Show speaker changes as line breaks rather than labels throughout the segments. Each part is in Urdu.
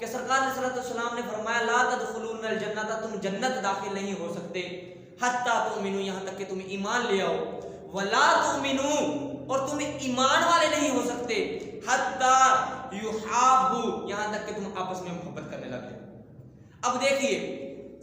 کہ سرکار علیہ السلام نے فرمایا لا تدخلون الجنت، تم جنت داخل نہیں ہو سکتے حتی تؤمنوا، یہاں تک کہ تم ایمان لے آؤ، ولا تؤمنوا، اور تم ایمان والے نہیں ہو سکتے حتی یحابوا، یہاں تک کہ تم آپس میں محبت کرنے لگے۔ اب دیکھیے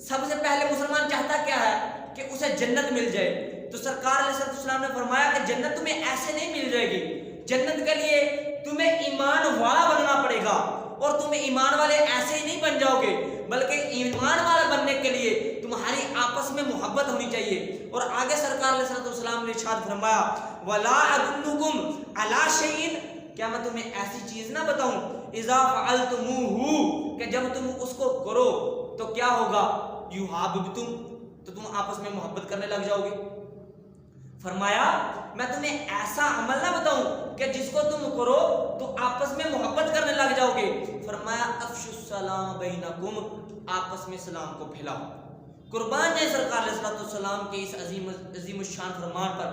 سب سے پہلے مسلمان چاہتا کیا ہے کہ اسے جنت مل جائے، تو سرکار علیہ السلام نے فرمایا کہ جنت تمہیں ایسے نہیں مل جائے گی، جنت کے لیے تمہیں ایمان والا بننا پڑے گا، اور تم ایمان والے ایسے ہی نہیں بن جاؤ گے، بلکہ ایمان والا بننے کے لیے تمہاری آپس میں محبت ہونی چاہیے۔ اور آگے سرکار علیہ السلام نے ارشاد فرمایا وَلَا أَدُلُّكُمْ عَلَىٰ شَيْءٍ، کیا میں تمہیں ایسی چیز نہ بتاؤں اِذَا فَعَلْتُمُوهُ، کہ جب تم اس کو کرو تو کیا ہوگا، یُحَابِبْتُمْ، تو تم آپس میں محبت کرنے لگ جاؤ گے۔ فرمایا میں تمہیں ایسا عمل نہ بتاؤں کہ جس کو تم کرو تو آپس میں محبت کرنے لگ جاؤ گے۔ فرمایا افشوا السلام بینکم، آپس میں سلام کو پھیلاؤ۔ قربان جائے سرکار علیہ السلام کے اس عظیم الشان فرمان پر،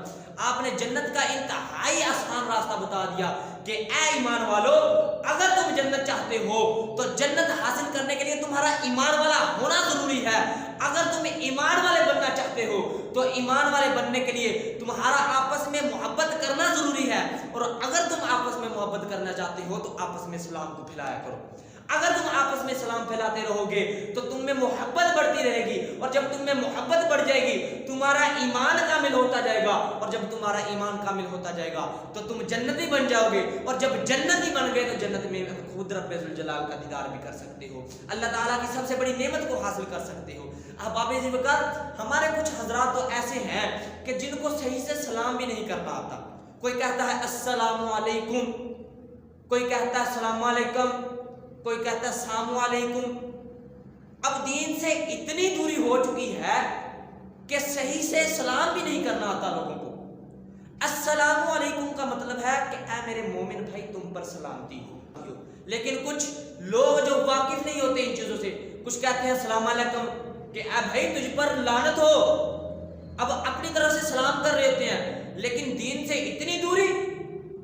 آپ نے جنت کا انتہائی آسان راستہ بتا دیا کہ اے ایمان والو، اگر تم جنت چاہتے ہو تو جنت حاصل کرنے کے لیے تمہارا ایمان والا ہونا ضروری ہے۔ اگر تم ایمان والے بننا چاہتے ہو تو ایمان والے بننے کے لیے تمہارا آپس میں محبت کرنا ضروری ہے، اور اگر تم آپس میں محبت کرنا چاہتے ہو تو آپس میں سلام کو پھیلایا کرو۔ اگر تم آپس میں سلام پھیلاتے رہو گے تو تم میں محبت بڑھتی رہے گی، اور جب تم میں محبت بڑھ جائے گی تمہارا ایمان کامل ہوتا جائے گا، اور جب تمہارا ایمان کامل ہوتا جائے گا تو تم جنتی بن جاؤ گے، اور جب جنتی بن گئے تو جنت میں خود رب ذوالجلال کا دیدار بھی کر سکتے ہو، اللہ تعالیٰ کی سب سے بڑی نعمت کو حاصل کر سکتے ہو۔ احباب ذوالفقار، ہمارے کچھ حضرات تو ایسے ہیں کہ جن کو صحیح سے سلام بھی نہیں کرنا آتا۔ کوئی کہتا ہے السلام علیکم، کوئی کہتا ہے السلام علیکم، کوئی کہتا ہے السلام علیکم۔ اب دین سے اتنی دوری ہو چکی ہے کہ صحیح سے سلام بھی نہیں کرنا آتا لوگوں کو۔ السلام علیکم کا مطلب ہے کہ اے میرے مومن بھائی تم پر سلامتی ہو، لیکن کچھ لوگ جو واقف نہیں ہوتے ان چیزوں سے، کچھ کہتے ہیں السلام علیکم کہ اے بھائی تجھ پر لعنت ہو، اب اپنی طرف سے سلام کر رہے ہوتے ہیں، لیکن دین سے اتنی دوری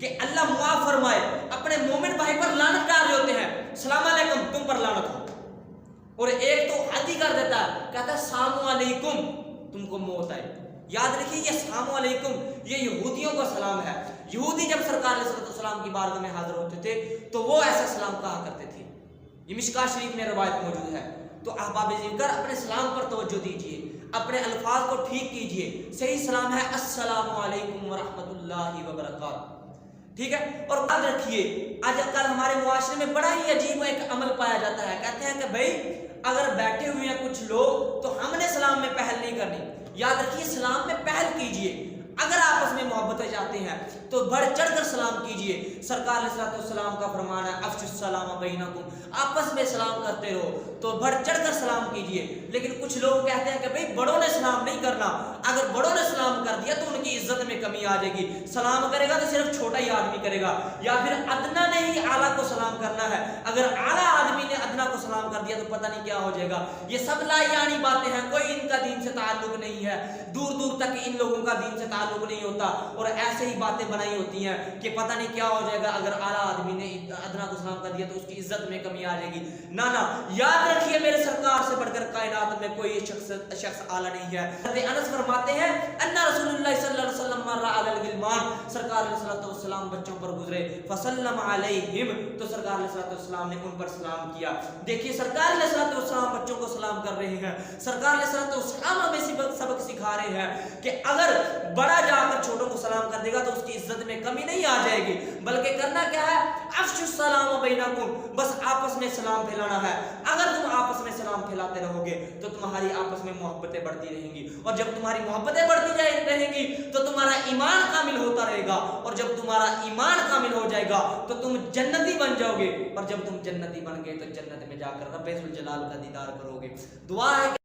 کہ اللہ معاف فرمائے اپنے مومن بھائی پر لعنت ڈال رہے ہوتے ہیں، السلام علیکم تم پر لعنت ہو۔ اور ایک تو حد ہی کر دیتا ہے، کہتا ہے السلام علیکم تم کو موت آئے۔ یاد رکھیے یہ السلام علیکم یہ یہودیوں کا سلام ہے۔ یہودی جب سرکار علیہ السلام کی بارگاہ میں حاضر ہوتے تھے تو وہ ایسا سلام کہا کرتے تھے، یہ مشکاۃ شریف میں روایت موجود ہے۔ تو احباب ذوالفقار اپنے سلام پر توجہ دیجیے، اپنے الفاظ کو ٹھیک کیجیے۔ صحیح سلام ہے السلام علیکم ورحمۃ اللہ وبرکاتہ، ٹھیک ہے؟ اور یاد رکھیے آج کل ہمارے معاشرے میں بڑا ہی عجیب ایک عمل پایا جاتا ہے، کہتے ہیں کہ بھائی اگر بیٹھے ہوئے ہیں کچھ لوگ تو ہم نے سلام میں پہل نہیں کرنی۔ یاد رکھیے سلام میں پہل کیجیے، اگر آپس میں محبتیں چاہتے ہیں تو بڑھ چڑھ کر سلام کیجیے۔ سرکار علیہ السلام کا فرمان ہے افشوا السلام بینکم، آپس میں سلام کرتے رہو تو بڑھ چڑھ کر سلام کیجیے۔ لیکن کچھ لوگ کہتے ہیں کہ بھئی بڑوں نے سلام نہیں کرنا، اگر بڑوں نے سلام کر دیا تو ان کی عزت میں کمی آ جائے گی، سلام کرے گا تو صرف چھوٹا ہی آدمی کرے گا، یا پھر ادنا نے ہی اعلیٰ کو سلام کرنا ہے، اگر اعلیٰ آدمی نے ادنا کو سلام کر دیا تو پتہ نہیں کیا ہو جائے گا۔ یہ سب لا یعنی باتیں ہیں، کوئی ان کا دین سے تعلق نہیں ہے، دور دور تک ان لوگوں کا دین سے تعلق نہیں ہوتا، اور ایسے ہی باتیں بنائی ہوتی ہیں کہ پتہ نہیں کیا ہو جائے گا اگر اعلیٰ آدمی نے ادنا کو سلام کر دیا تو اس کی عزت میں کمی آ جائے گی۔ نہ یاد رکھیے میرے سرکار سے بڑھ کر کائنات میں کوئی شخص اعلیٰ نہیں ہے۔ حضرت انس فرماتے ہیں ان رسول اللہ صلی اللہ علیہ وسلم مر علی الغلمان، سرکار علیہ السلام بچوں پر گزرے، فسلم علیہم، تو سرکار علیہ السلام نے ان پر سلام کیا۔ دیکھیے سرکار علیہ السلام بچوں کو سلام کر رہے ہیں، سرکار علیہ السلام ہمیں سبق سکھا رہے ہیں کہ اگر بڑا جا کر چھوٹوں کو سلام کر دے گا تو اس کی عزت میں کمی نہیں آ جائے گی، بلکہ کرنا کیا ہے افشوا السلام بینکم، بس آپس میں سلام پھیلانا ہے۔ اگر تم آپس میں سلام پھیلاتے رہو گے تو تمہاری آپس میں محبتیں بڑھتی رہیں گی، اور جب تمہاری محبتیں بڑھتی رہیں گی تو تمہارا ایمان کامل ہوتا رہے گا، اور جب تمہارا ایمان کامل ہو جائے گا تو تم جنتی بن جاؤ گے، اور جب تم جنتی بن گئے تو جنت میں جا کر رب ذوالجلال کا دیدار کرو گے۔ دعا ہے